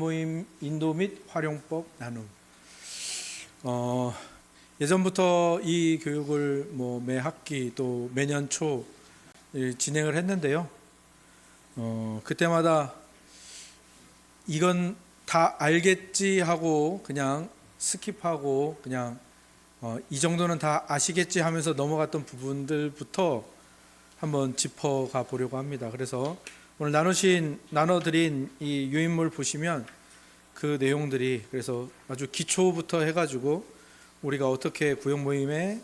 모임 인도 및 활용법 나눔. 예전부터 이 교육을 매 학기 또 매년 초 진행을 했는데요. 그때마다 이건 다 알겠지 하고 그냥 스킵하고 그냥 이 정도는 다 아시겠지 하면서 넘어갔던 부분들부터 한번 짚어가 보려고 합니다. 그래서 오늘 나눠드린 이 유인물 보시면 그 내용들이 그래서 아주 기초부터 해가지고 우리가 어떻게 구역 모임에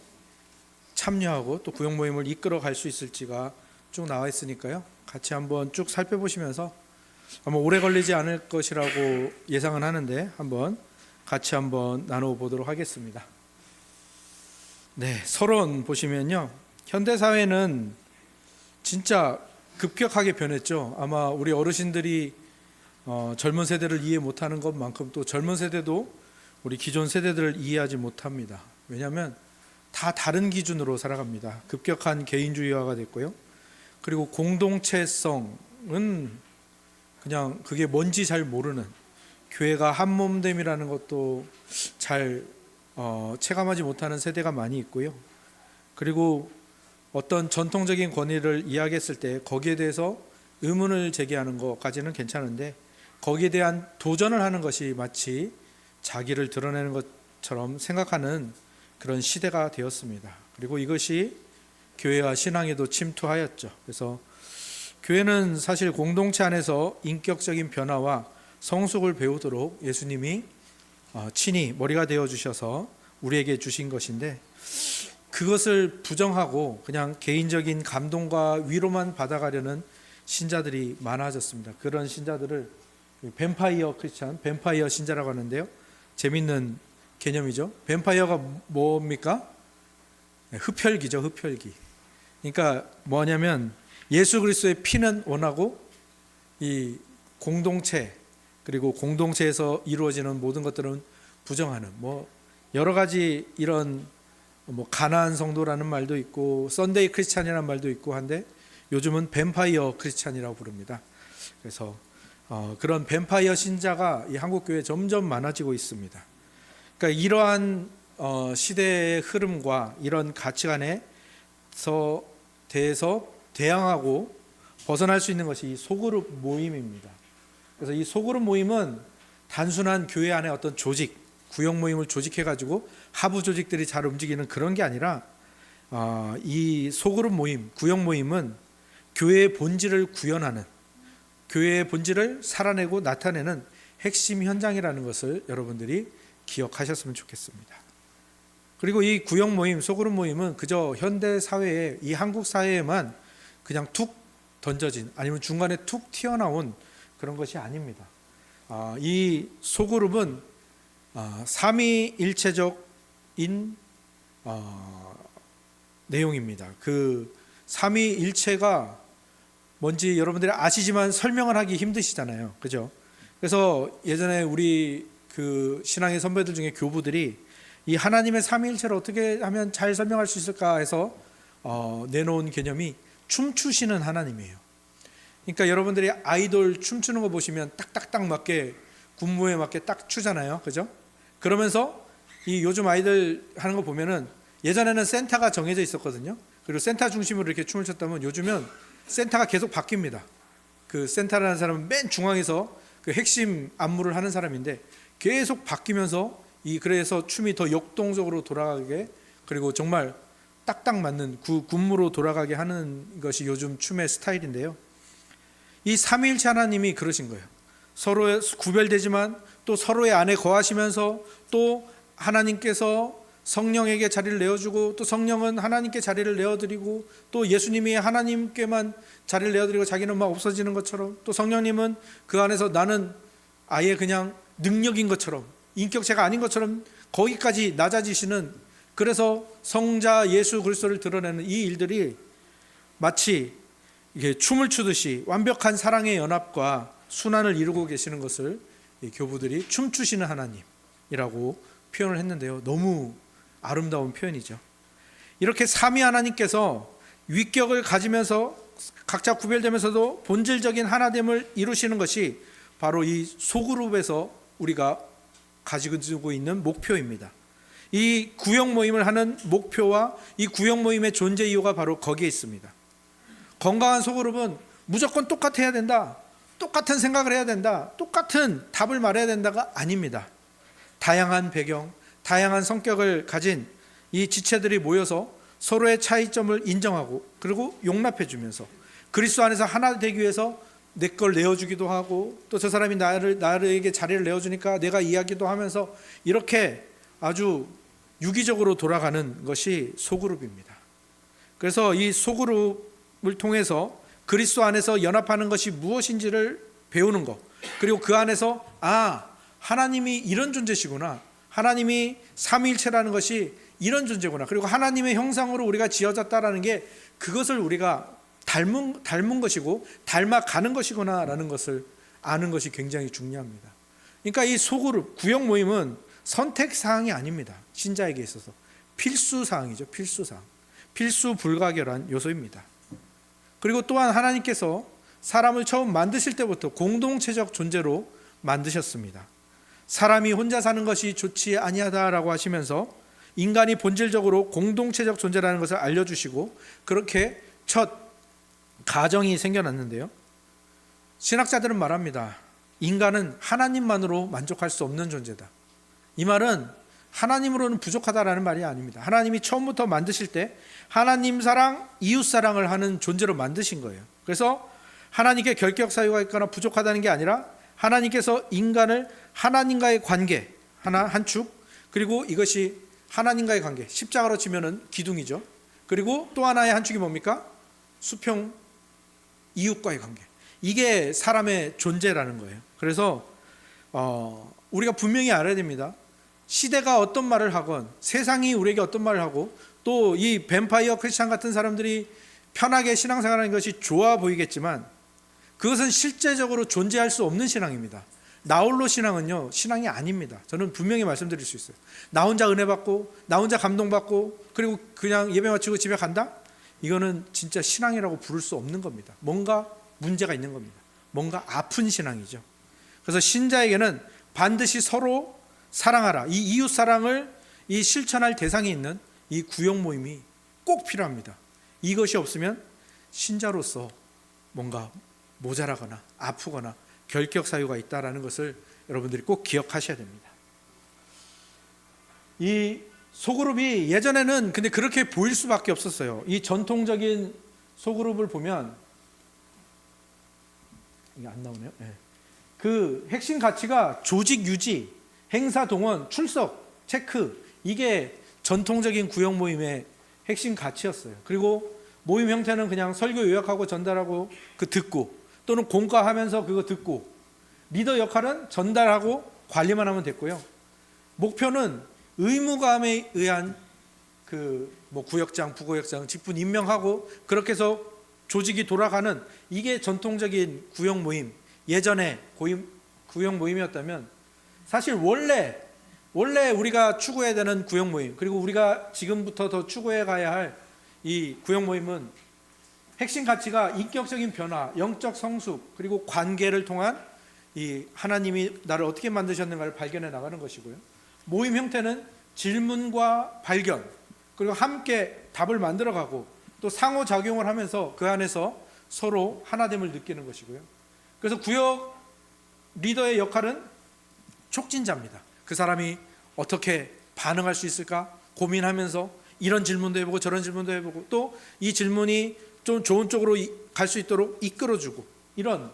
참여하고 또 구역 모임을 이끌어 갈 수 있을지가 쭉 나와 있으니까요. 같이 한번 쭉 살펴보시면서 아마 오래 걸리지 않을 것이라고 예상은 하는데 같이 한번 나눠보도록 하겠습니다. 네, 서론 보시면요. 현대 사회는 진짜 급격하게 변했죠. 아마 우리 어르신들이 젊은 세대를 이해 못하는 것만큼 또 젊은 세대도 우리 기존 세대들을 이해하지 못합니다. 왜냐하면 다 다른 기준으로 살아갑니다. 급격한 개인주의화가 됐고요. 그리고 공동체성은 그냥 그게 뭔지 잘 모르는, 교회가 한몸됨이라는 것도 잘 체감하지 못하는 세대가 많이 있고요. 그리고 어떤 전통적인 권위를 이야기했을 때 거기에 대해서 의문을 제기하는 것까지는 괜찮은데 거기에 대한 도전을 하는 것이 마치 자기를 드러내는 것처럼 생각하는 그런 시대가 되었습니다. 그리고 이것이 교회와 신앙에도 침투하였죠. 그래서 교회는 사실 공동체 안에서 인격적인 변화와 성숙을 배우도록 예수님이 친히 머리가 되어 주셔서 우리에게 주신 것인데, 그것을 부정하고 그냥 개인적인 감동과 위로만 받아가려는 신자들이 많아졌습니다. 그런 신자들을 뱀파이어 크리스찬, 뱀파이어 신자라고 하는데요. 재밌는 개념이죠. 뱀파이어가 뭡니까? 흡혈귀죠, 흡혈귀. 그러니까 뭐냐면 예수 그리스도의 피는 원하고 이 공동체, 그리고 공동체에서 이루어지는 모든 것들은 부정하는, 여러 가지 이런 가나안 성도라는 말도 있고 썬데이 크리스찬이라는 말도 있고 한데 요즘은 뱀파이어 크리스찬이라고 부릅니다. 그래서 그런 뱀파이어 신자가 이 한국 교회에 점점 많아지고 있습니다. 그러니까 이러한 시대의 흐름과 이런 가치관에 대해서 대항하고 벗어날 수 있는 것이 이 소그룹 모임입니다. 그래서 이 소그룹 모임은 단순한 교회 안에 어떤 조직, 구역 모임을 조직해가지고 하부 조직들이 잘 움직이는 그런 게 아니라 이 소그룹 모임, 구역 모임은 교회의 본질을 구현하는, 교회의 본질을 살아내고 나타내는 핵심 현장이라는 것을 여러분들이 기억하셨으면 좋겠습니다. 그리고 이 구역 모임, 소그룹 모임은 그저 현대 사회에, 이 한국 사회에만 그냥 툭 던져진, 아니면 중간에 툭 튀어나온 그런 것이 아닙니다. 이 소그룹은 삼위일체적인 내용입니다. 그 삼위일체가 뭔지 여러분들이 아시지만 설명을 하기 힘드시잖아요, 그죠? 그래서 예전에 우리 그 신앙의 선배들 중에 교부들이 이 하나님의 삼위일체를 어떻게 하면 잘 설명할 수 있을까 해서 내놓은 개념이 춤추시는 하나님이에요. 그러니까 여러분들이 아이돌 춤추는 거 보시면 딱딱딱 맞게, 군무에 맞게 딱 추잖아요, 그죠? 그러면서 이 요즘 아이들 하는 거 보면은 예전에는 센터가 정해져 있었거든요. 그리고 센터 중심으로 이렇게 춤을 췄다면 요즘은 센터가 계속 바뀝니다. 그 센터라는 사람은 맨 중앙에서 그 핵심 안무를 하는 사람인데 계속 바뀌면서 그래서 춤이 더 역동적으로 돌아가게, 그리고 정말 딱딱 맞는 군무로 돌아가게 하는 것이 요즘 춤의 스타일인데요. 이 삼위일체 하나님이 그러신 거예요. 서로 구별되지만 또 서로의 안에 거하시면서 또 하나님께서 성령에게 자리를 내어주고 또 성령은 하나님께 자리를 내어드리고 또 예수님이 하나님께만 자리를 내어드리고 자기는 막 없어지는 것처럼, 또 성령님은 그 안에서 나는 아예 그냥 능력인 것처럼, 인격체가 아닌 것처럼 거기까지 낮아지시는, 그래서 성자 예수 그리스도를 드러내는 이 일들이 마치 이게 춤을 추듯이 완벽한 사랑의 연합과 순환을 이루고 계시는 것을 교부들이 춤추시는 하나님이라고 표현을 했는데요. 너무 아름다운 표현이죠. 이렇게 삼위 하나님께서 위격을 가지면서 각자 구별되면서도 본질적인 하나됨을 이루시는 것이 바로 이 소그룹에서 우리가 가지고 있는 목표입니다. 이 구역 모임을 하는 목표와 이 구역 모임의 존재 이유가 바로 거기에 있습니다. 건강한 소그룹은 무조건 똑같아야 된다, 똑같은 생각을 해야 된다, 똑같은 답을 말해야 된다가 아닙니다. 다양한 배경, 다양한 성격을 가진 이 지체들이 모여서 서로의 차이점을 인정하고 그리고 용납해 주면서 그리스도 안에서 하나 되기 위해서 내 걸 내어주기도 하고, 또 저 사람이 나에게 자리를 내어주니까 내가 이야기도 하면서 이렇게 아주 유기적으로 돌아가는 것이 소그룹입니다. 그래서 이 소그룹을 통해서 그리스도 안에서 연합하는 것이 무엇인지를 배우는 것, 그리고 그 안에서 하나님이 이런 존재시구나, 하나님이 삼위일체라는 것이 이런 존재구나, 그리고 하나님의 형상으로 우리가 지어졌다라는 게 그것을 우리가 닮은 것이고 닮아가는 것이구나라는 것을 아는 것이 굉장히 중요합니다. 그러니까 이 소그룹, 구역 모임은 선택사항이 아닙니다. 신자에게 있어서 필수사항이죠. 필수사항, 필수 불가결한 요소입니다. 그리고 또한 하나님께서 사람을 처음 만드실 때부터 공동체적 존재로 만드셨습니다. 사람이 혼자 사는 것이 좋지 아니하다라고 하시면서 인간이 본질적으로 공동체적 존재라는 것을 알려주시고 그렇게 첫 가정이 생겨났는데요, 신학자들은 말합니다. 인간은 하나님만으로 만족할 수 없는 존재다. 이 말은 하나님으로는 부족하다라는 말이 아닙니다. 하나님이 처음부터 만드실 때 하나님 사랑, 이웃 사랑을 하는 존재로 만드신 거예요. 그래서 하나님께 결격 사유가 있거나 부족하다는 게 아니라 하나님께서 인간을 하나님과의 관계 하나 한 축, 그리고 이것이 하나님과의 관계, 십자가로 치면은 기둥이죠. 그리고 또 하나의 한 축이 뭡니까? 수평, 이웃과의 관계. 이게 사람의 존재라는 거예요. 그래서 우리가 분명히 알아야 됩니다. 시대가 어떤 말을 하건, 세상이 우리에게 어떤 말을 하고, 또 이 뱀파이어 크리스찬 같은 사람들이 편하게 신앙생활하는 것이 좋아 보이겠지만 그것은 실제적으로 존재할 수 없는 신앙입니다. 나홀로 신앙은요, 신앙이 아닙니다. 저는 분명히 말씀드릴 수 있어요. 나 혼자 은혜 받고, 나 혼자 감동 받고, 그리고 그냥 예배 마치고 집에 간다? 이거는 진짜 신앙이라고 부를 수 없는 겁니다. 뭔가 문제가 있는 겁니다. 뭔가 아픈 신앙이죠. 그래서 신자에게는 반드시 서로 사랑하라, 이 이웃 사랑을 이 실천할 대상이 있는 이 구역 모임이 꼭 필요합니다. 이것이 없으면 신자로서 뭔가 모자라거나 아프거나 결격 사유가 있다라는 것을 여러분들이 꼭 기억하셔야 됩니다. 이 소그룹이 예전에는 근데 그렇게 보일 수밖에 없었어요. 이 전통적인 소그룹을 보면 이게 안 나오네요. 네. 그 핵심 가치가 조직 유지, 행사 동원, 출석, 체크, 이게 전통적인 구역 모임의 핵심 가치였어요. 그리고 모임 형태는 그냥 설교 요약하고 전달하고 그 듣고, 또는 공과하면서 그거 듣고, 리더 역할은 전달하고 관리만 하면 됐고요. 목표는 의무감에 의한 구역장, 부구역장, 직분 임명하고 그렇게 해서 조직이 돌아가는, 이게 전통적인 구역 모임, 예전에 구역 모임이었다면, 사실 원래 우리가 추구해야 되는 구역 모임, 그리고 우리가 지금부터 더 추구해 가야 할 이 구역 모임은 핵심 가치가 인격적인 변화, 영적 성숙, 그리고 관계를 통한 이 하나님이 나를 어떻게 만드셨는가를 발견해 나가는 것이고요. 모임 형태는 질문과 발견, 그리고 함께 답을 만들어가고 또 상호작용을 하면서 그 안에서 서로 하나됨을 느끼는 것이고요. 그래서 구역 리더의 역할은 촉진자입니다. 그 사람이 어떻게 반응할 수 있을까 고민하면서 이런 질문도 해보고 저런 질문도 해보고, 또 이 질문이 좀 좋은 쪽으로 갈 수 있도록 이끌어주고, 이런,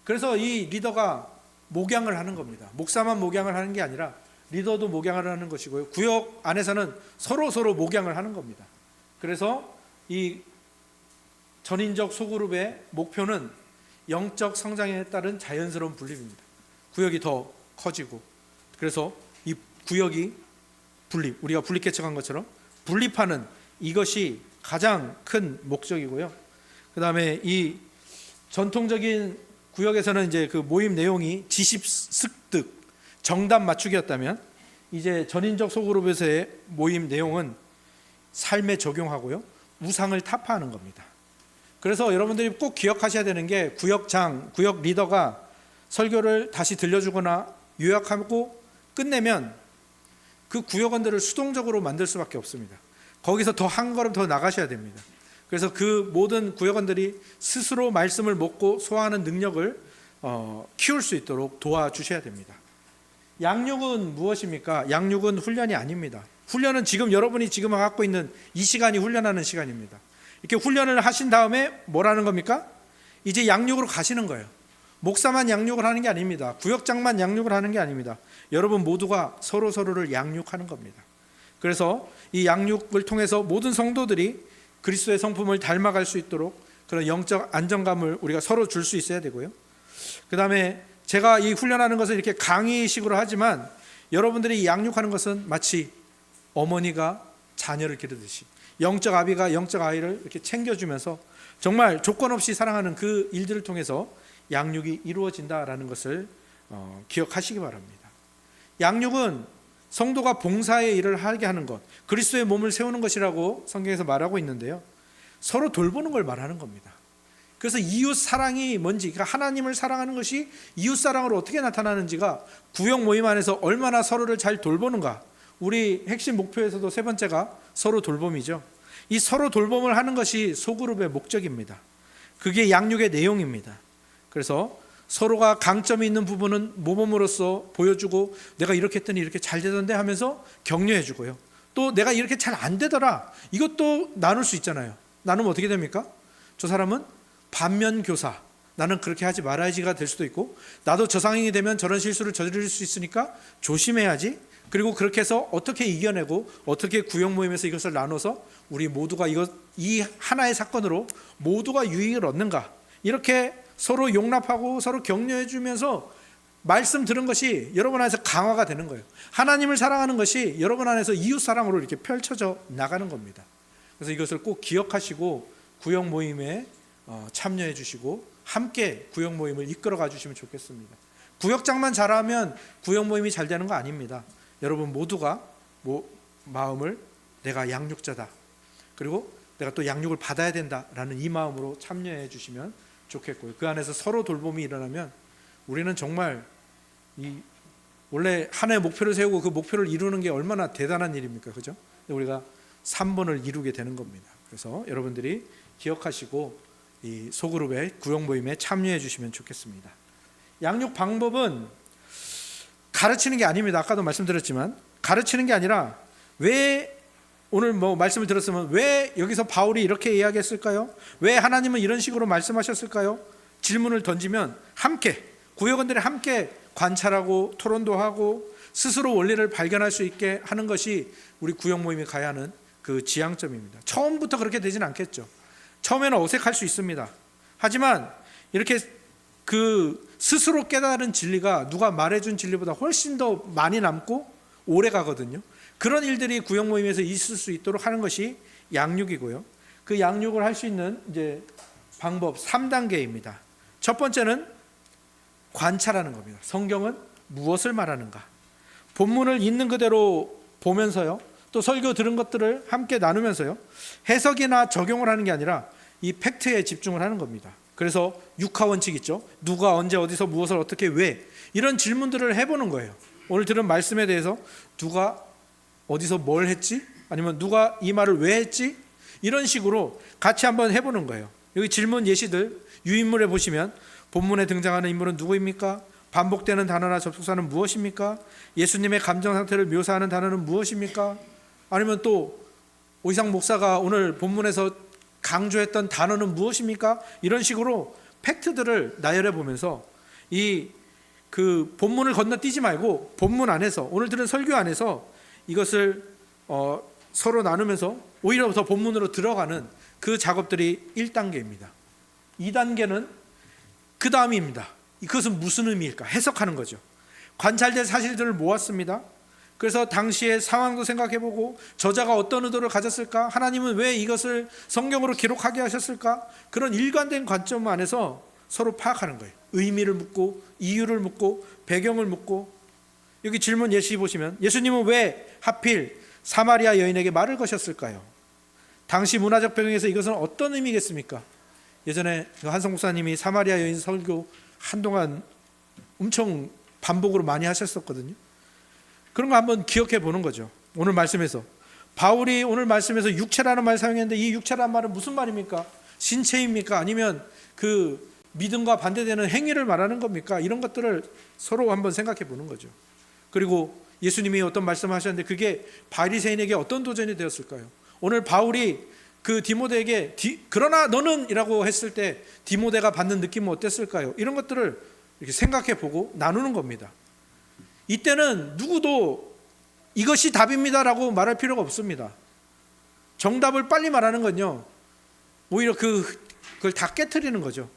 그래서 이 리더가 목양을 하는 겁니다. 목사만 목양을 하는 게 아니라 리더도 목양을 하는 것이고요. 구역 안에서는 서로 목양을 하는 겁니다. 그래서 이 전인적 소그룹의 목표는 영적 성장에 따른 자연스러운 분립입니다. 구역이 더 커지고, 그래서 이 구역이 우리가 분립 개척한 것처럼 분립하는, 이것이 가장 큰 목적이고요. 그 다음에 이 전통적인 구역에서는 이제 그 모임 내용이 지식 습득, 정답 맞추기였다면, 이제 전인적 소그룹에서의 모임 내용은 삶에 적용하고요, 우상을 타파하는 겁니다. 그래서 여러분들이 꼭 기억하셔야 되는 게, 구역장, 구역 리더가 설교를 다시 들려주거나 요약하고 끝내면 그 구역원들을 수동적으로 만들 수밖에 없습니다. 거기서 더 한 걸음 더 나가셔야 됩니다. 그래서 그 모든 구역원들이 스스로 말씀을 먹고 소화하는 능력을 키울 수 있도록 도와주셔야 됩니다. 양육은 무엇입니까? 양육은 훈련이 아닙니다. 훈련은 지금 여러분이 지금 갖고 있는 이 시간이 훈련하는 시간입니다. 이렇게 훈련을 하신 다음에 뭐라는 겁니까? 이제 양육으로 가시는 거예요. 목사만 양육을 하는 게 아닙니다. 구역장만 양육을 하는 게 아닙니다. 여러분 모두가 서로를 양육하는 겁니다. 그래서 이 양육을 통해서 모든 성도들이 그리스도의 성품을 닮아갈 수 있도록 그런 영적 안정감을 우리가 서로 줄 수 있어야 되고요. 그 다음에 제가 이 훈련하는 것을 이렇게 강의식으로 하지만 여러분들이 양육하는 것은 마치 어머니가 자녀를 기르듯이 영적 아비가 영적 아이를 이렇게 챙겨주면서 정말 조건 없이 사랑하는 그 일들을 통해서 양육이 이루어진다라는 것을 기억하시기 바랍니다. 양육은 성도가 봉사의 일을 하게 하는 것, 그리스도의 몸을 세우는 것이라고 성경에서 말하고 있는데요, 서로 돌보는 걸 말하는 겁니다. 그래서 이웃 사랑이 뭔지, 그러니까 하나님을 사랑하는 것이 이웃 사랑으로 어떻게 나타나는지가 구역 모임 안에서 얼마나 서로를 잘 돌보는가. 우리 핵심 목표에서도 세 번째가 서로 돌봄이죠. 이 서로 돌봄을 하는 것이 소그룹의 목적입니다. 그게 양육의 내용입니다. 그래서 서로가 강점이 있는 부분은 모범으로서 보여주고, 내가 이렇게 했더니 이렇게 잘 되던데 하면서 격려해 주고요. 또 내가 이렇게 잘 안 되더라, 이것도 나눌 수 있잖아요. 나누면 어떻게 됩니까? 저 사람은 반면교사, 나는 그렇게 하지 말아야지가 될 수도 있고, 나도 저 상황이 되면 저런 실수를 저지를 수 있으니까 조심해야지. 그리고 그렇게 해서 어떻게 이겨내고 어떻게 구역 모임에서 이것을 나눠서 우리 모두가 이 하나의 사건으로 모두가 유익을 얻는가, 이렇게 서로 용납하고 서로 격려해 주면서 말씀 들은 것이 여러분 안에서 강화가 되는 거예요. 하나님을 사랑하는 것이 여러분 안에서 이웃 사랑으로 이렇게 펼쳐져 나가는 겁니다. 그래서 이것을 꼭 기억하시고 구역 모임에 참여해 주시고 함께 구역 모임을 이끌어 가 주시면 좋겠습니다. 구역장만 잘하면 구역 모임이 잘 되는 거 아닙니다. 여러분 모두가 마음을 내가 양육자다, 그리고 내가 또 양육을 받아야 된다라는 이 마음으로 참여해 주시면 좋겠고요. 그 안에서 서로 돌봄이 일어나면 우리는 정말 원래 하나의 목표를 세우고 그 목표를 이루는 게 얼마나 대단한 일입니까? 그죠? 우리가 3번을 이루게 되는 겁니다. 그래서 여러분들이 기억하시고 이 소그룹의 구역 모임에 참여해 주시면 좋겠습니다. 양육 방법은 가르치는 게 아닙니다. 아까도 말씀드렸지만 가르치는 게 아니라, 왜 오늘 말씀을 들었으면 왜 여기서 바울이 이렇게 이야기했을까요? 왜 하나님은 이런 식으로 말씀하셨을까요? 질문을 던지면 함께 구역원들이 함께 관찰하고 토론도 하고 스스로 원리를 발견할 수 있게 하는 것이 우리 구역 모임이 가야 하는 그 지향점입니다. 처음부터 그렇게 되진 않겠죠. 처음에는 어색할 수 있습니다. 하지만 이렇게 그 스스로 깨달은 진리가 누가 말해준 진리보다 훨씬 더 많이 남고 오래 가거든요. 그런 일들이 구역 모임에서 있을 수 있도록 하는 것이 양육이고요. 그 양육을 할 수 있는 이제 방법 3단계입니다. 첫 번째는 관찰하는 겁니다. 성경은 무엇을 말하는가? 본문을 있는 그대로 보면서요, 또 설교 들은 것들을 함께 나누면서요, 해석이나 적용을 하는 게 아니라 이 팩트에 집중을 하는 겁니다. 그래서 육하 원칙 있죠. 누가 언제 어디서 무엇을 어떻게 왜, 이런 질문들을 해보는 거예요. 오늘 들은 말씀에 대해서 누가 어디서 뭘 했지? 아니면 누가 이 말을 왜 했지? 이런 식으로 같이 한번 해보는 거예요. 여기 질문 예시들 유인물에 보시면 본문에 등장하는 인물은 누구입니까? 반복되는 단어나 접속사는 무엇입니까? 예수님의 감정 상태를 묘사하는 단어는 무엇입니까? 아니면 또 오이상 목사가 오늘 본문에서 강조했던 단어는 무엇입니까? 이런 식으로 팩트들을 나열해 보면서 그 본문을 건너뛰지 말고 본문 안에서, 오늘 들은 설교 안에서 이것을 서로 나누면서 오히려 더 본문으로 들어가는 그 작업들이 1단계입니다. 2단계는 그 다음입니다. 그것은 무슨 의미일까? 해석하는 거죠. 관찰된 사실들을 모았습니다. 그래서 당시의 상황도 생각해보고 저자가 어떤 의도를 가졌을까? 하나님은 왜 이것을 성경으로 기록하게 하셨을까? 그런 일관된 관점 안에서 서로 파악하는 거예요. 의미를 묻고 이유를 묻고 배경을 묻고. 여기 질문 예시 보시면 예수님은 왜 하필 사마리아 여인에게 말을 거셨을까요? 당시 문화적 배경에서 이것은 어떤 의미겠습니까? 예전에 한성 목사님이 사마리아 여인 설교 한동안 엄청 반복으로 많이 하셨었거든요. 그런 거 한번 기억해 보는 거죠. 오늘 말씀에서 바울이 오늘 말씀에서 육체라는 말 사용했는데 이 육체라는 말은 무슨 말입니까? 신체입니까? 아니면 그 믿음과 반대되는 행위를 말하는 겁니까? 이런 것들을 서로 한번 생각해 보는 거죠. 그리고 예수님이 어떤 말씀하셨는데 그게 바리새인에게 어떤 도전이 되었을까요? 오늘 바울이 그 디모데에게 그러나 너는 이라고 했을 때 디모데가 받는 느낌은 어땠을까요? 이런 것들을 이렇게 생각해 보고 나누는 겁니다. 이때는 누구도 이것이 답입니다라고 말할 필요가 없습니다. 정답을 빨리 말하는 건요, 오히려 그걸 다 깨트리는 거죠.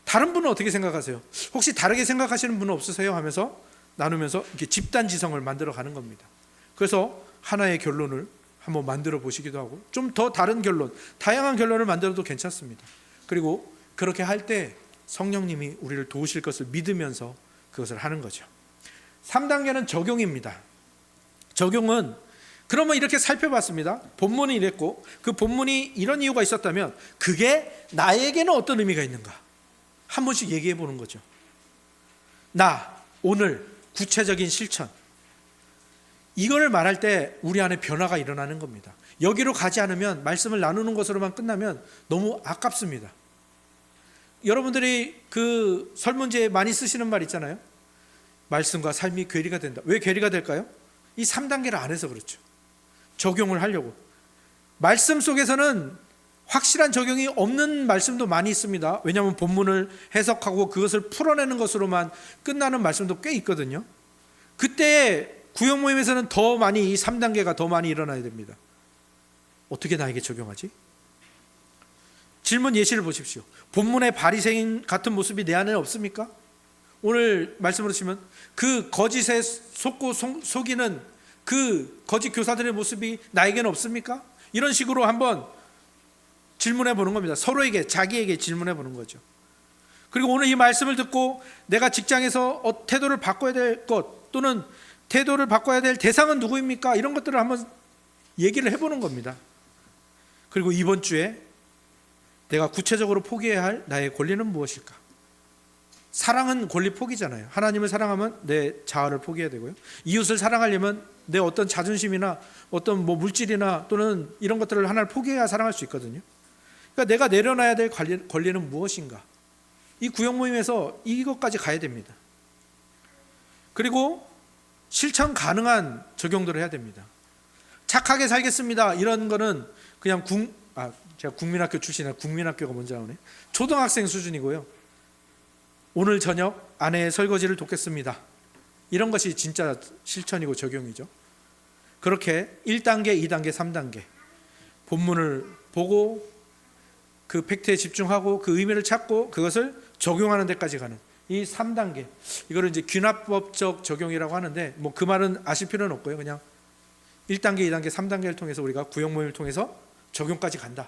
다른 분은 어떻게 생각하세요? 혹시 다르게 생각하시는 분은 없으세요? 하면서 나누면서 이렇게 집단지성을 만들어 가는 겁니다. 그래서 하나의 결론을 한번 만들어 보시기도 하고 좀 더 다른 결론, 다양한 결론을 만들어도 괜찮습니다. 그리고 그렇게 할 때 성령님이 우리를 도우실 것을 믿으면서 그것을 하는 거죠. 3단계는 적용입니다. 적용은 그러면 이렇게 살펴봤습니다. 본문이 이랬고 그 본문이 이런 이유가 있었다면 그게 나에게는 어떤 의미가 있는가 한 번씩 얘기해 보는 거죠. 나 오늘 구체적인 실천, 이걸 말할 때 우리 안에 변화가 일어나는 겁니다. 여기로 가지 않으면 말씀을 나누는 것으로만 끝나면 너무 아깝습니다. 여러분들이 그 설문지에 많이 쓰시는 말 있잖아요. 말씀과 삶이 괴리가 된다. 왜 괴리가 될까요? 이 3단계를 안 해서 그렇죠. 적용을 하려고. 말씀 속에서는 확실한 적용이 없는 말씀도 많이 있습니다. 왜냐하면 본문을 해석하고 그것을 풀어내는 것으로만 끝나는 말씀도 꽤 있거든요. 그때 구역 모임에서는 더 많이 이 3단계가 더 많이 일어나야 됩니다. 어떻게 나에게 적용하지? 질문 예시를 보십시오. 본문의 바리새인 같은 모습이 내 안에 없습니까? 오늘 말씀으로 치면 그 거짓에 속고 속이는 그 거짓 교사들의 모습이 나에게는 없습니까? 이런 식으로 한번 질문해 보는 겁니다. 서로에게, 자기에게 질문해 보는 거죠. 그리고 오늘 이 말씀을 듣고 내가 직장에서 태도를 바꿔야 될 것 또는 태도를 바꿔야 될 대상은 누구입니까? 이런 것들을 한번 얘기를 해보는 겁니다. 그리고 이번 주에 내가 구체적으로 포기해야 할 나의 권리는 무엇일까? 사랑은 권리 포기잖아요. 하나님을 사랑하면 내 자아를 포기해야 되고요. 이웃을 사랑하려면 내 어떤 자존심이나 어떤 물질이나 또는 이런 것들을 하나를 포기해야 사랑할 수 있거든요. 그러니까 내가 내려놔야 될 권리는 무엇인가? 이 구역 모임에서 이것까지 가야 됩니다. 그리고 실천 가능한 적용들을 해야 됩니다. 착하게 살겠습니다. 이런 거는 그냥 제가 국민학교 출신이라 국민학교가 먼저 나오네. 초등학생 수준이고요. 오늘 저녁 아내의 설거지를 돕겠습니다. 이런 것이 진짜 실천이고 적용이죠. 그렇게 1단계, 2단계, 3단계 본문을 보고 그 팩트에 집중하고 그 의미를 찾고 그것을 적용하는 데까지 가는 이 3단계, 이거를 이제 귀납법적 적용이라고 하는데 그 말은 아실 필요는 없고요. 그냥 1단계, 2단계, 3단계를 통해서 우리가 구역 모임을 통해서 적용까지 간다.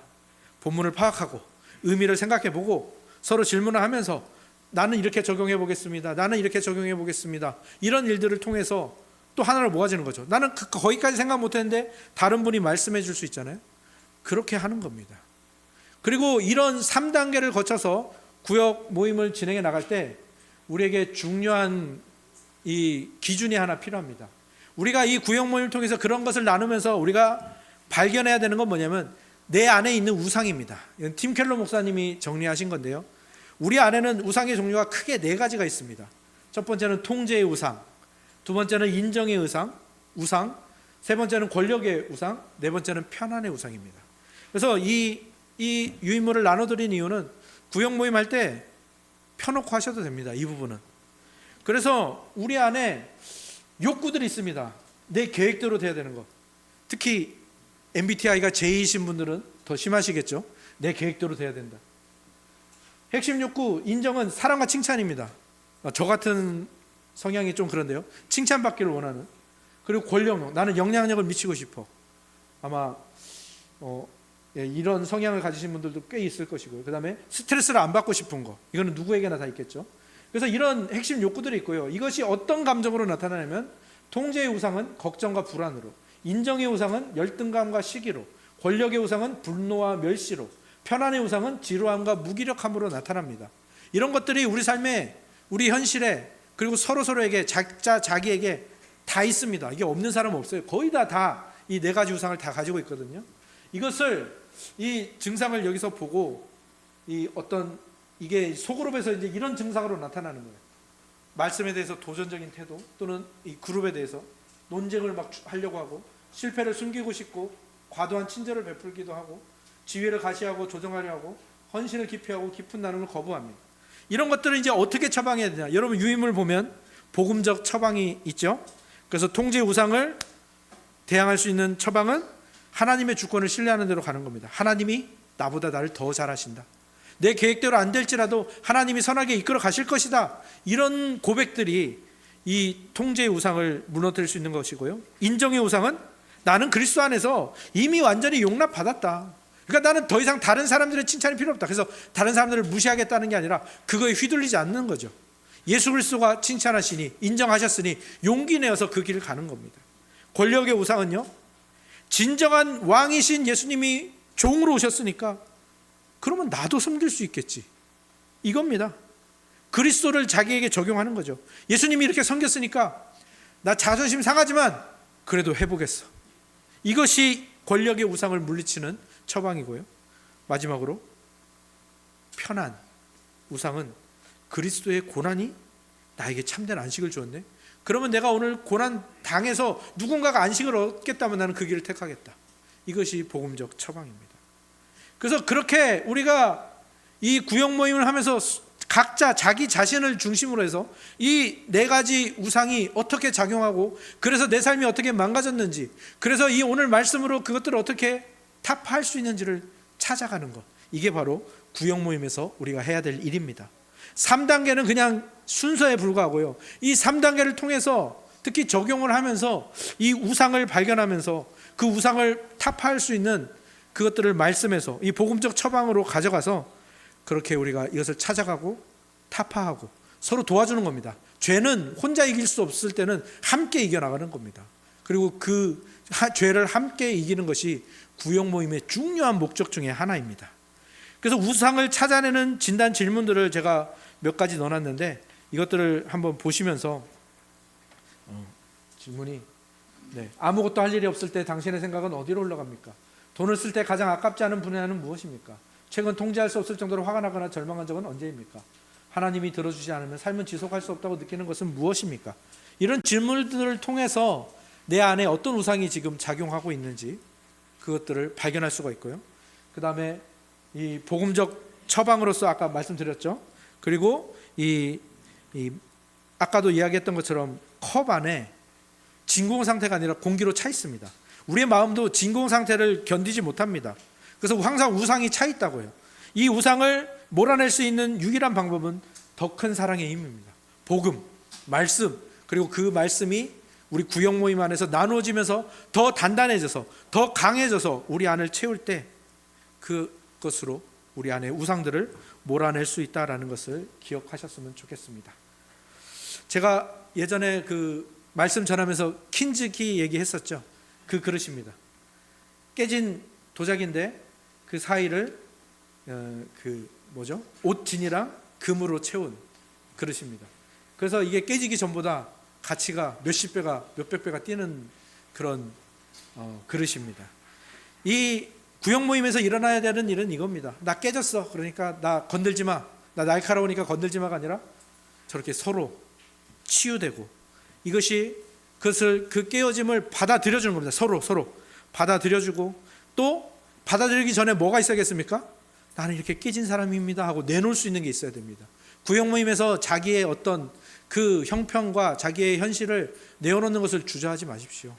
본문을 파악하고 의미를 생각해 보고 서로 질문을 하면서 나는 이렇게 적용해 보겠습니다. 나는 이렇게 적용해 보겠습니다. 이런 일들을 통해서 또 하나를 모아지는 거죠. 나는 거기까지 생각 못했는데 다른 분이 말씀해 줄 수 있잖아요. 그렇게 하는 겁니다. 그리고 이런 3단계를 거쳐서 구역 모임을 진행해 나갈 때 우리에게 중요한 이 기준이 하나 필요합니다. 우리가 이 구역 모임을 통해서 그런 것을 나누면서 우리가 발견해야 되는 건 뭐냐면 내 안에 있는 우상입니다. 이건 팀 켈러 목사님이 정리하신 건데요. 우리 안에는 우상의 종류가 크게 4가지가 있습니다. 첫 번째는 통제의 우상, 두 번째는 인정의 우상, 세 번째는 권력의 우상, 네 번째는 편안의 우상입니다. 그래서 이 유인물을 나눠드린 이유는 구역 모임 할 때 펴놓고 하셔도 됩니다. 이 부분은. 그래서 우리 안에 욕구들이 있습니다. 내 계획대로 돼야 되는 것. 특히 MBTI가 J이신 분들은 더 심하시겠죠. 내 계획대로 돼야 된다. 핵심 욕구, 인정은 사랑과 칭찬입니다. 저 같은 성향이 좀 그런데요. 칭찬받기를 원하는. 그리고 권력욕, 나는 영향력을 미치고 싶어. 아마 이런 성향을 가지신 분들도 꽤 있을 것이고요. 그 다음에 스트레스를 안 받고 싶은 거, 이거는 누구에게나 다 있겠죠. 그래서 이런 핵심 욕구들이 있고요. 이것이 어떤 감정으로 나타나냐면 통제의 우상은 걱정과 불안으로, 인정의 우상은 열등감과 시기로, 권력의 우상은 분노와 멸시로, 편안의 우상은 지루함과 무기력함으로 나타납니다. 이런 것들이 우리 삶에, 우리 현실에 그리고 서로에게 각자 자기에게 다 있습니다. 이게 없는 사람은 없어요. 거의 다 이 네 가지 우상을 다 가지고 있거든요. 이것을 이 증상을 여기서 보고 이게 소그룹에서 이제 이런 증상으로 나타나는 거예요. 말씀에 대해서 도전적인 태도, 또는 이 그룹에 대해서 논쟁을 막 하려고 하고, 실패를 숨기고 싶고, 과도한 친절을 베풀기도 하고, 지위를 가시하고 조정하려 하고, 헌신을 기피하고 깊은 나눔을 거부합니다. 이런 것들을 이제 어떻게 처방해야 되냐? 여러분 유인물 보면 복음적 처방이 있죠. 그래서 통제 우상을 대항할 수 있는 처방은 하나님의 주권을 신뢰하는 대로 가는 겁니다. 하나님이 나보다 나를 더 잘하신다. 내 계획대로 안 될지라도 하나님이 선하게 이끌어 가실 것이다. 이런 고백들이 이 통제의 우상을 무너뜨릴 수 있는 것이고요. 인정의 우상은 나는 그리스도 안에서 이미 완전히 용납받았다. 그러니까 나는 더 이상 다른 사람들의 칭찬이 필요 없다. 그래서 다른 사람들을 무시하겠다는 게 아니라 그거에 휘둘리지 않는 거죠. 예수 그리스도가 칭찬하시니, 인정하셨으니 용기 내어서 그 길을 가는 겁니다. 권력의 우상은요, 진정한 왕이신 예수님이 종으로 오셨으니까 그러면 나도 섬길 수 있겠지, 이겁니다. 그리스도를 자기에게 적용하는 거죠. 예수님이 이렇게 섬겼으니까 나 자존심 상하지만 그래도 해보겠어. 이것이 권력의 우상을 물리치는 처방이고요. 마지막으로 편안 우상은 그리스도의 고난이 나에게 참된 안식을 주었네. 그러면 내가 오늘 고난 당해서 누군가가 안식을 얻겠다면 나는 그 길을 택하겠다. 이것이 복음적 처방입니다. 그래서 그렇게 우리가 이 구역 모임을 하면서 각자 자기 자신을 중심으로 해서 이 네 가지 우상이 어떻게 작용하고, 그래서 내 삶이 어떻게 망가졌는지, 그래서 이 오늘 말씀으로 그것들을 어떻게 타파할 수 있는지를 찾아가는 것, 이게 바로 구역 모임에서 우리가 해야 될 일입니다. 3단계는 그냥 순서에 불과하고요, 이 3단계를 통해서 특히 적용을 하면서 이 우상을 발견하면서 그 우상을 타파할 수 있는 그것들을 말씀에서 이 복음적 처방으로 가져가서 그렇게 우리가 이것을 찾아가고 타파하고 서로 도와주는 겁니다. 죄는 혼자 이길 수 없을 때는 함께 이겨나가는 겁니다. 그리고 그 죄를 함께 이기는 것이 구역 모임의 중요한 목적 중에 하나입니다. 그래서 우상을 찾아내는 진단 질문들을 제가 몇 가지 넣어놨는데, 이것들을 한번 보시면서 질문이 아무것도 할 일이 없을 때 당신의 생각은 어디로 올라갑니까? 돈을 쓸 때 가장 아깝지 않은 분야는 무엇입니까? 최근 통제할 수 없을 정도로 화가 나거나 절망한 적은 언제입니까? 하나님이 들어주지 않으면 삶은 지속할 수 없다고 느끼는 것은 무엇입니까? 이런 질문들을 통해서 내 안에 어떤 우상이 지금 작용하고 있는지 그것들을 발견할 수가 있고요. 그 다음에 이 복음적 처방으로서 아까 말씀드렸죠. 그리고 아까도 이야기했던 것처럼 컵 안에 진공 상태가 아니라 공기로 차 있습니다. 우리의 마음도 진공 상태를 견디지 못합니다. 그래서 항상 우상이 차 있다고요. 이 우상을 몰아낼 수 있는 유일한 방법은 더 큰 사랑의 힘입니다. 복음, 말씀, 그리고 그 말씀이 우리 구역 모임 안에서 나누어지면서 더 단단해져서 더 강해져서 우리 안을 채울 때 그것으로 우리 안에 우상들을 몰아낼 수 있다라는 것을 기억하셨으면 좋겠습니다. 제가 예전에 그 말씀 전하면서 킨즈키 얘기했었죠. 그 그릇입니다. 깨진 도자기인데 그 사이를 옷진이랑 금으로 채운 그릇입니다. 그래서 이게 깨지기 전보다 가치가 몇십 배가 몇백 배가 뛰는 그런 그릇입니다. 이 구역 모임에서 일어나야 되는 일은 이겁니다. 나 깨졌어. 그러니까 나 건들지 마. 나 날카로우니까 건들지 마가 아니라 저렇게 서로 치유되고, 이것이 그것을 그 깨어짐을 받아들여주는 겁니다. 서로 받아들여주고, 또 받아들이기 전에 뭐가 있어야겠습니까? 나는 이렇게 깨진 사람입니다 하고 내놓을 수 있는 게 있어야 됩니다. 구역 모임에서 자기의 어떤 그 형편과 자기의 현실을 내어놓는 것을 주저하지 마십시오.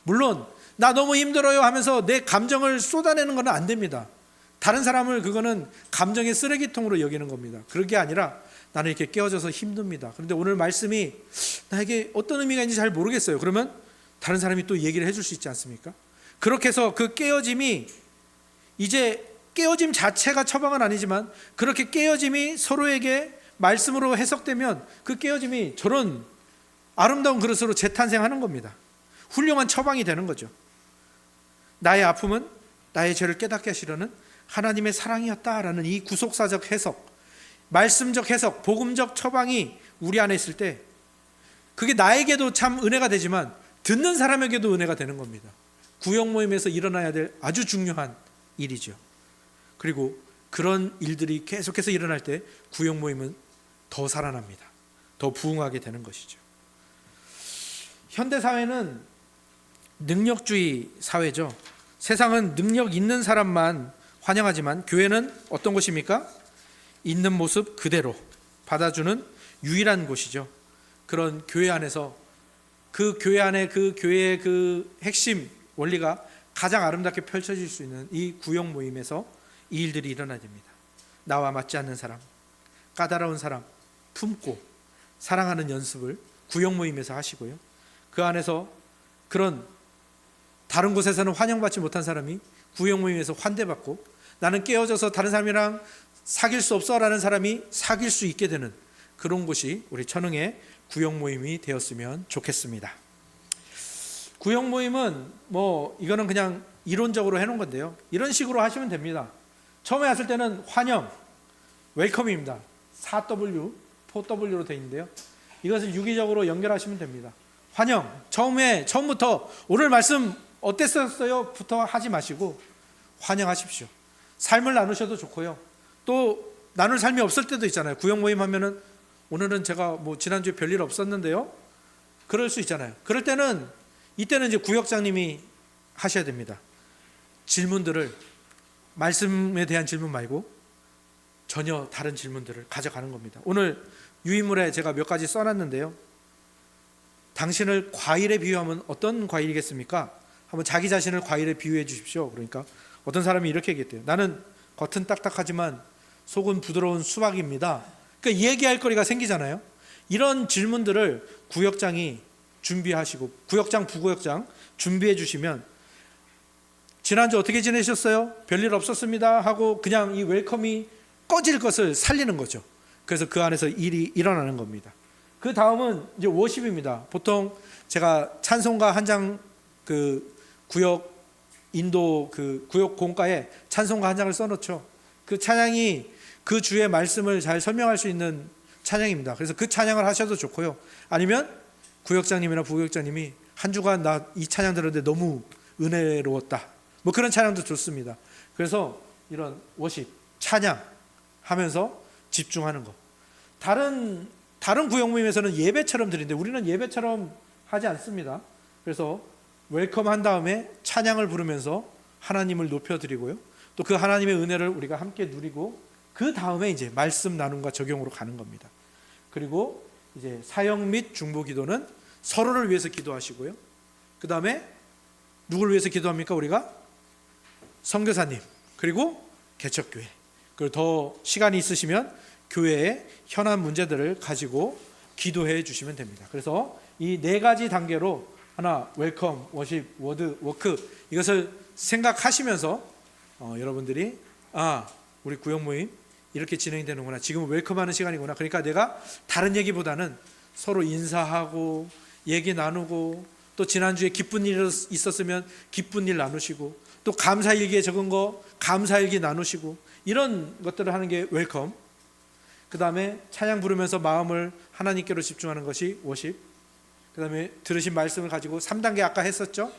물론 나 너무 힘들어요 하면서 내 감정을 쏟아내는 건 안 됩니다. 다른 사람을 그거는 감정의 쓰레기통으로 여기는 겁니다. 그게 아니라 나는 이렇게 깨어져서 힘듭니다. 그런데 오늘 말씀이 나에게 어떤 의미가 있는지 잘 모르겠어요. 그러면 다른 사람이 또 얘기를 해줄 수 있지 않습니까? 그렇게 해서 그 깨어짐이, 이제 깨어짐 자체가 처방은 아니지만 그렇게 깨어짐이 서로에게 말씀으로 해석되면 그 깨어짐이 저런 아름다운 그릇으로 재탄생하는 겁니다. 훌륭한 처방이 되는 거죠. 나의 아픔은 나의 죄를 깨닫게 하시려는 하나님의 사랑이었다라는 이 구속사적 해석, 말씀적 해석, 복음적 처방이 우리 안에 있을 때 그게 나에게도 참 은혜가 되지만 듣는 사람에게도 은혜가 되는 겁니다. 구역 모임에서 일어나야 될 아주 중요한 일이죠. 그리고 그런 일들이 계속해서 일어날 때 구역 모임은 더 살아납니다. 더 부흥하게 되는 것이죠. 현대 사회는 능력주의 사회죠. 세상은 능력 있는 사람만 환영하지만 교회는 어떤 곳입니까? 있는 모습 그대로 받아주는 유일한 곳이죠. 그런 교회 안에서 그 교회 안에 그 교회의 그 핵심 원리가 가장 아름답게 펼쳐질 수 있는 이 구역 모임에서 이 일들이 일어나야 됩니다. 나와 맞지 않는 사람, 까다로운 사람 품고 사랑하는 연습을 구역 모임에서 하시고요. 그 안에서 그런 다른 곳에서는 환영받지 못한 사람이 구역 모임에서 환대받고 나는 깨어져서 다른 사람이랑 사귈 수 없어라는 사람이 사귈 수 있게 되는 그런 곳이 우리 천흥의 구역 모임이 되었으면 좋겠습니다. 구역 모임은 이거는 그냥 이론적으로 해놓은 건데요. 이런 식으로 하시면 됩니다. 처음에 왔을 때는 환영, 웰컴입니다. 4W, 4W로 되어 있는데요. 이것을 유기적으로 연결하시면 됩니다. 환영, 처음부터 오늘 말씀 어땠었어요? 부터 하지 마시고 환영하십시오. 삶을 나누셔도 좋고요. 또 나눌 삶이 없을 때도 있잖아요. 구역 모임 하면은 오늘은 제가 지난주에 별일 없었는데요. 그럴 수 있잖아요. 그럴 때는 이때는 이제 구역장님이 하셔야 됩니다. 질문들을 말씀에 대한 질문 말고 전혀 다른 질문들을 가져가는 겁니다. 오늘 유인물에 제가 몇 가지 써놨는데요. 당신을 과일에 비유하면 어떤 과일이겠습니까? 한번 자기 자신을 과일에 비유해 주십시오. 그러니까 어떤 사람이 이렇게 얘기했대요. 나는 겉은 딱딱하지만 속은 부드러운 수박입니다. 그러니까 얘기할 거리가 생기잖아요. 이런 질문들을 구역장이 준비하시고 구역장, 부구역장 준비해 주시면 지난주 어떻게 지내셨어요? 별일 없었습니다 하고 그냥 이 웰컴이 꺼질 것을 살리는 거죠. 그래서 그 안에서 일이 일어나는 겁니다. 그 다음은 이제 워십입니다. 보통 제가 찬송가 한 장 구역 인도 구역 공가에 찬송가 한 장을 써놓죠. 그 찬양이 그 주의 말씀을 잘 설명할 수 있는 찬양입니다. 그래서 그 찬양을 하셔도 좋고요. 아니면 구역장님이나 부구역장님이 한 주간 나 이 찬양 들었는데 너무 은혜로웠다. 그런 찬양도 좋습니다. 그래서 이런 워십, 찬양 하면서 집중하는 것. 다른 구역 모임에서는 예배처럼 드리는데 우리는 예배처럼 하지 않습니다. 그래서 웰컴 한 다음에 찬양을 부르면서 하나님을 높여드리고요. 또 그 하나님의 은혜를 우리가 함께 누리고 그 다음에 이제 말씀 나눔과 적용으로 가는 겁니다. 그리고 이제 사역 및 중보 기도는 서로를 위해서 기도하시고요. 그 다음에 누구를 위해서 기도합니까? 우리가 선교사님 그리고 개척교회. 그리고 더 시간이 있으시면 교회의 현안 문제들을 가지고 기도해 주시면 됩니다. 그래서 이 네 가지 단계로 하나 웰컴, 워십, 워드, 워크 이것을 생각하시면서 여러분들이 우리 구역 모임 이렇게 진행되는구나. 지금은 웰컴하는 시간이구나. 그러니까 내가 다른 얘기보다는 서로 인사하고 얘기 나누고 또 지난주에 기쁜 일 있었으면 기쁜 일 나누시고 또 감사일기에 적은 거 감사일기 나누시고 이런 것들을 하는 게 웰컴. 그 다음에 찬양 부르면서 마음을 하나님께로 집중하는 것이 워십. 그 다음에 들으신 말씀을 가지고 3단계 아까 했었죠.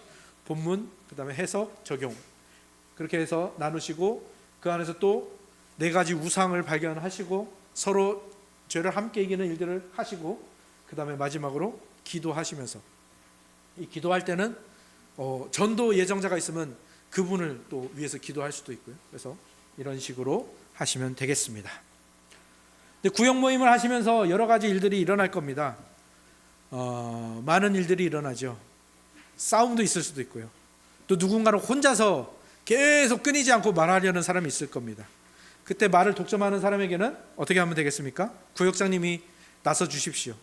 본문, 그 다음에 해석, 적용. 그렇게 해서 나누시고 그 안에서 또 4가지 우상을 발견하시고 서로 죄를 함께 이기는 일들을 하시고 그 다음에 마지막으로 기도하시면서 이 기도할 때는 전도 예정자가 있으면 그분을 또 위해서 기도할 수도 있고요. 그래서 이런 식으로 하시면 되겠습니다. 근데 구역 모임을 하시면서 여러 가지 일들이 일어날 겁니다. 많은 일들이 일어나죠. 싸움도 있을 수도 있고요. 또 누군가는 혼자서 계속 끊이지 않고 말하려는 사람이 있을 겁니다. 그때 말을 독점하는 사람에게는 어떻게 하면 되겠습니까? 구역장님이 나서 주십시오.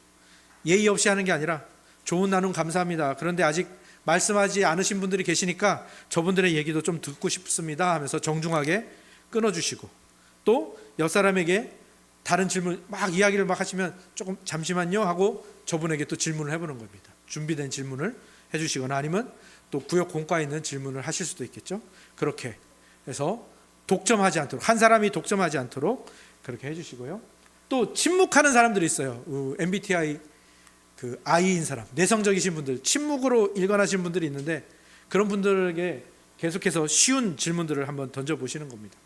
예의 없이 하는 게 아니라 좋은 나눔 감사합니다. 그런데 아직 말씀하지 않으신 분들이 계시니까 저분들의 얘기도 좀 듣고 싶습니다 하면서 정중하게 끊어주시고 또 옆 사람에게 다른 질문 막 이야기를 막 하시면 조금 잠시만요 하고 저분에게 또 질문을 해보는 겁니다. 준비된 질문을 해주시거나 아니면 또 구역 공과에 있는 질문을 하실 수도 있겠죠. 그렇게 해서 독점하지 않도록 한 사람이 독점하지 않도록 그렇게 해주시고요. 또 침묵하는 사람들이 있어요. MBTI 그 I인 사람, 내성적이신 분들, 침묵으로 일관하신 분들이 있는데 그런 분들에게 계속해서 쉬운 질문들을 한번 던져보시는 겁니다.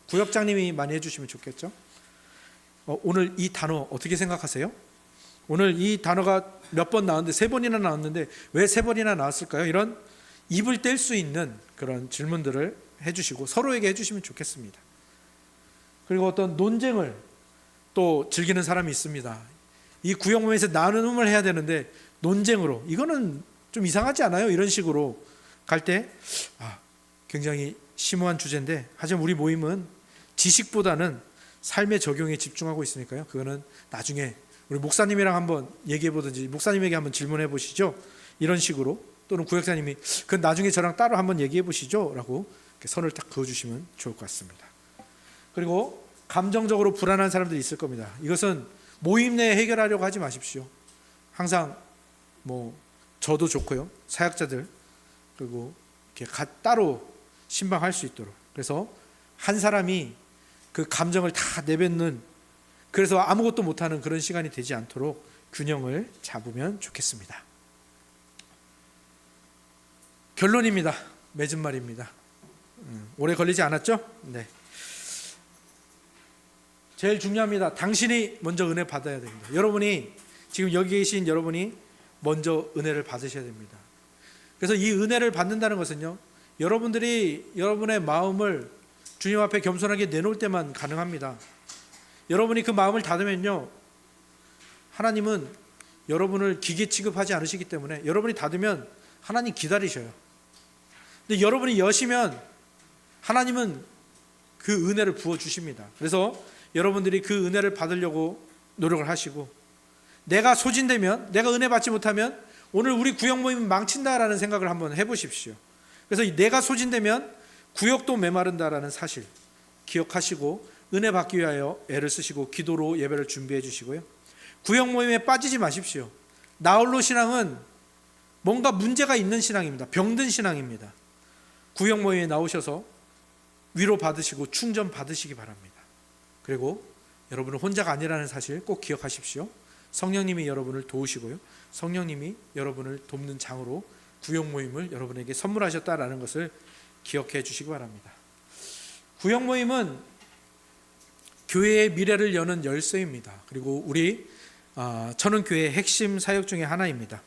구역장님이 많이 해주시면 좋겠죠. 오늘 이 단어 어떻게 생각하세요? 오늘 이 단어가 몇 번 나왔는데 3번이나 나왔는데 왜 3번이나 나왔을까요? 이런 입을 뗄 수 있는 그런 질문들을 해주시고 서로에게 해주시면 좋겠습니다. 그리고 어떤 논쟁을 또 즐기는 사람이 있습니다. 이 구역 모임에서 나눔을 해야 되는데 논쟁으로 이거는 좀 이상하지 않아요? 이런 식으로 갈 때 굉장히 심오한 주제인데 하지만 우리 모임은 지식보다는 삶의 적용에 집중하고 있으니까요. 그거는 나중에 우리 목사님이랑 한번 얘기해 보든지 목사님에게 한번 질문해 보시죠. 이런 식으로 또는 구역사님이 그건 나중에 저랑 따로 한번 얘기해 보시죠 라고 이렇게 선을 딱 그어주시면 좋을 것 같습니다. 그리고 감정적으로 불안한 사람들이 있을 겁니다. 이것은 모임 내에 해결하려고 하지 마십시오. 항상 저도 좋고요. 사역자들 그리고 이렇게 따로 신방할 수 있도록 그래서 한 사람이 그 감정을 다 내뱉는 그래서 아무것도 못하는 그런 시간이 되지 않도록 균형을 잡으면 좋겠습니다. 결론입니다. 맺은 말입니다. 오래 걸리지 않았죠? 네. 제일 중요합니다. 당신이 먼저 은혜 받아야 됩니다. 여러분이 지금 여기 계신 여러분이 먼저 은혜를 받으셔야 됩니다. 그래서 이 은혜를 받는다는 것은요, 여러분들이 여러분의 마음을 주님 앞에 겸손하게 내놓을 때만 가능합니다. 여러분이 그 마음을 닫으면요, 하나님은 여러분을 기계 취급하지 않으시기 때문에 여러분이 닫으면 하나님 기다리셔요. 근데 여러분이 여시면 하나님은 그 은혜를 부어주십니다. 그래서 여러분들이 그 은혜를 받으려고 노력을 하시고 내가 소진되면 내가 은혜 받지 못하면 오늘 우리 구역 모임은 망친다라는 생각을 한번 해보십시오. 그래서 내가 소진되면 구역도 메마른다라는 사실 기억하시고 은혜 받기 위하여 애를 쓰시고 기도로 예배를 준비해 주시고요. 구역 모임에 빠지지 마십시오. 나홀로 신앙은 뭔가 문제가 있는 신앙입니다. 병든 신앙입니다. 구역 모임에 나오셔서 위로 받으시고 충전 받으시기 바랍니다. 그리고 여러분은 혼자가 아니라는 사실 꼭 기억하십시오. 성령님이 여러분을 도우시고요. 성령님이 여러분을 돕는 장으로 구역 모임을 여러분에게 선물하셨다라는 것을 기억해 주시기 바랍니다. 구역 모임은 교회의 미래를 여는 열쇠입니다. 그리고 우리 천은교회의 핵심 사역 중에 하나입니다.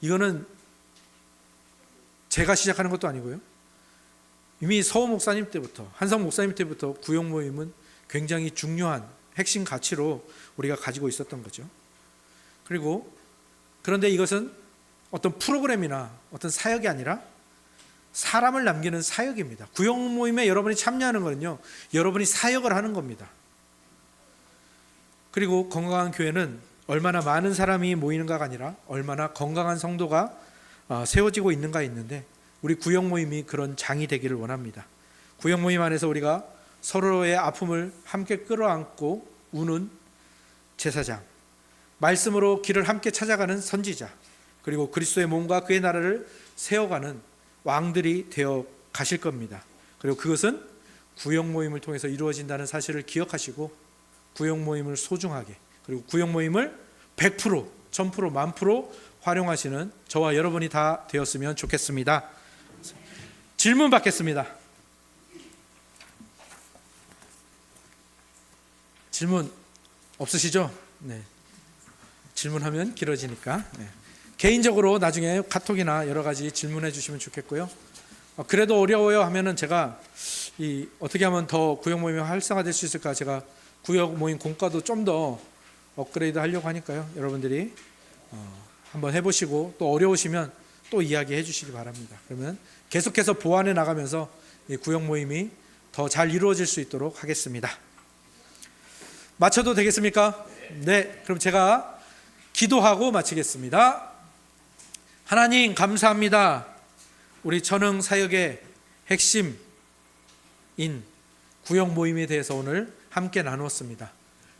이거는 제가 시작하는 것도 아니고요. 이미 서호 목사님 때부터 한성 목사님 때부터 구역 모임은 굉장히 중요한 핵심 가치로 우리가 가지고 있었던 거죠. 그런데 이것은 어떤 프로그램이나 어떤 사역이 아니라 사람을 남기는 사역입니다. 구역 모임에 여러분이 참여하는 거는요, 여러분이 사역을 하는 겁니다. 그리고 건강한 교회는 얼마나 많은 사람이 모이는가가 아니라 얼마나 건강한 성도가 세워지고 있는가 있는데 우리 구역 모임이 그런 장이 되기를 원합니다. 구역 모임 안에서 우리가 서로의 아픔을 함께 끌어안고 우는 제사장, 말씀으로 길을 함께 찾아가는 선지자, 그리고 그리스도의 몸과 그의 나라를 세워가는 왕들이 되어 가실 겁니다. 그리고 그것은 구역 모임을 통해서 이루어진다는 사실을 기억하시고 구역 모임을 소중하게 그리고 구역 모임을 100%, 1000%, 10,000% 활용하시는 저와 여러분이 다 되었으면 좋겠습니다. 질문 받겠습니다. 질문 없으시죠? 네. 질문하면 길어지니까. 네. 개인적으로 나중에 카톡이나 여러 가지 질문해 주시면 좋겠고요. 그래도 어려워요 하면은 제가 어떻게 하면 더 구역 모임이 활성화될 수 있을까, 제가 구역 모임 공과도 좀 더 업그레이드 하려고 하니까요. 여러분들이 한번 해보시고 또 어려우시면 또 이야기해 주시기 바랍니다. 그러면 계속해서 보완해 나가면서 이 구역 모임이 더 잘 이루어질 수 있도록 하겠습니다. 마쳐도 되겠습니까? 네, 그럼 제가 기도하고 마치겠습니다. 하나님 감사합니다. 우리 천흥 사역의 핵심인 구역 모임에 대해서 오늘 함께 나누었습니다.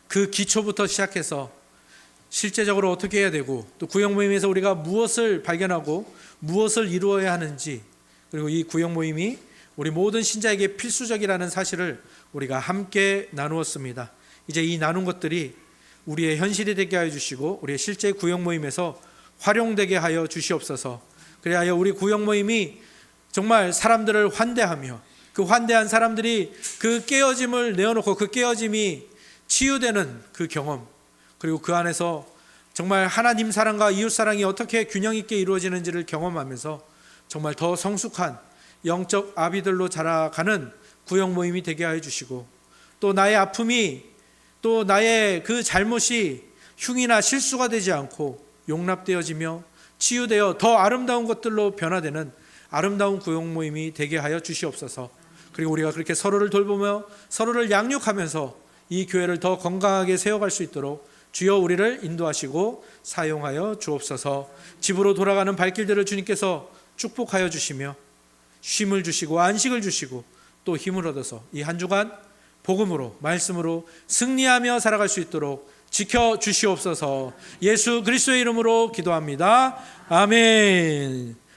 그 기초부터 시작해서 실제적으로 어떻게 해야 되고 또 구역 모임에서 우리가 무엇을 발견하고 무엇을 이루어야 하는지, 그리고 이 구역 모임이 우리 모든 신자에게 필수적이라는 사실을 우리가 함께 나누었습니다. 이제 이 나눈 것들이 우리의 현실이 되게 하여 주시고 우리의 실제 구역 모임에서 활용되게 하여 주시옵소서. 그리하여 우리 구역 모임이 정말 사람들을 환대하며 그 환대한 사람들이 그 깨어짐을 내어놓고 그 깨어짐이 치유되는 그 경험, 그리고 그 안에서 정말 하나님 사랑과 이웃 사랑이 어떻게 균형 있게 이루어지는지를 경험하면서 정말 더 성숙한 영적 아비들로 자라가는 구역 모임이 되게 하여 주시고, 또 나의 아픔이, 또 나의 그 잘못이 흉이나 실수가 되지 않고 용납되어지며 치유되어 더 아름다운 것들로 변화되는 아름다운 구역 모임이 되게 하여 주시옵소서. 그리고 우리가 그렇게 서로를 돌보며 서로를 양육하면서 이 교회를 더 건강하게 세워갈 수 있도록 주여 우리를 인도하시고 사용하여 주옵소서. 집으로 돌아가는 발길들을 주님께서 축복하여 주시며 쉼을 주시고 안식을 주시고 또 힘을 얻어서 이 한 주간 복음으로 말씀으로 승리하며 살아갈 수 있도록 지켜주시옵소서. 예수 그리스도의 이름으로 기도합니다. 아멘.